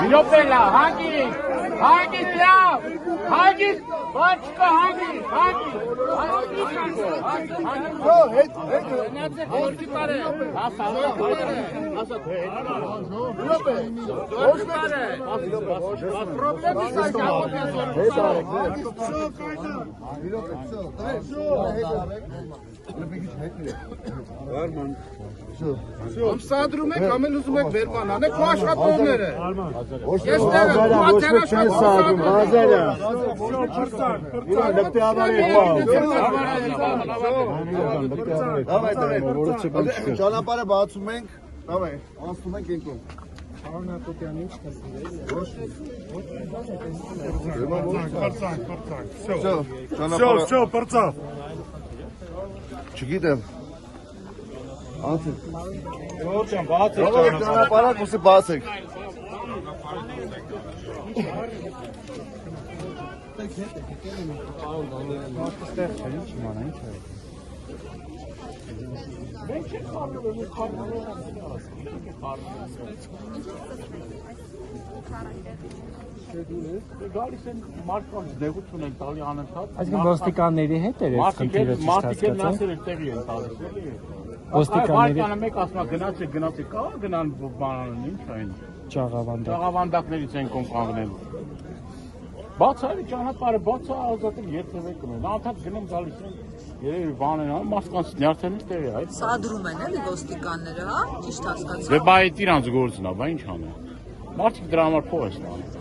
Vilopela, hangis, love, hangis, Bachka, hangis. Ամսադրում եք, ամեն ուզում եք վեր բանանեք, քո աշխատողները։ Ես ճանապարհը բացում ենք, давай, անցնում ենք ինքն։ Всё, պրծավ։ Չգիտեմ։ Անցեք։ Ջան, բաց է ճանապարհը կուսի բացեք։ Գալիս են մարդկանց դեղություն են տալի անընդհատ։ Այսինքն ոստիկանների հետ էր այս խնդիրը ճիշտ Մարդիկ հասկացա։ են տեղի են տալիս, էլի։ Ոստիկանների Այ մեկ ասում գնացեք, կա գնան բանան ինչ այն։ ճաղավանդակ։ Ճաղավանդակներից են կոմպանգնել։ Բաց այլ ճանապարհը բաց է ազատել երթևեկը։ Անդադ գնում գալիս են երևի բան են անում, մարդկանց նյարդերից տեղի է, այլ։ Սադրում են էլի ոստիկանները, հա, ճիշտ հասկացա։ Դե բայ իրանց գործն է, բա ինչ անեն։ Մարդիկ դրա համար փող են ստանում։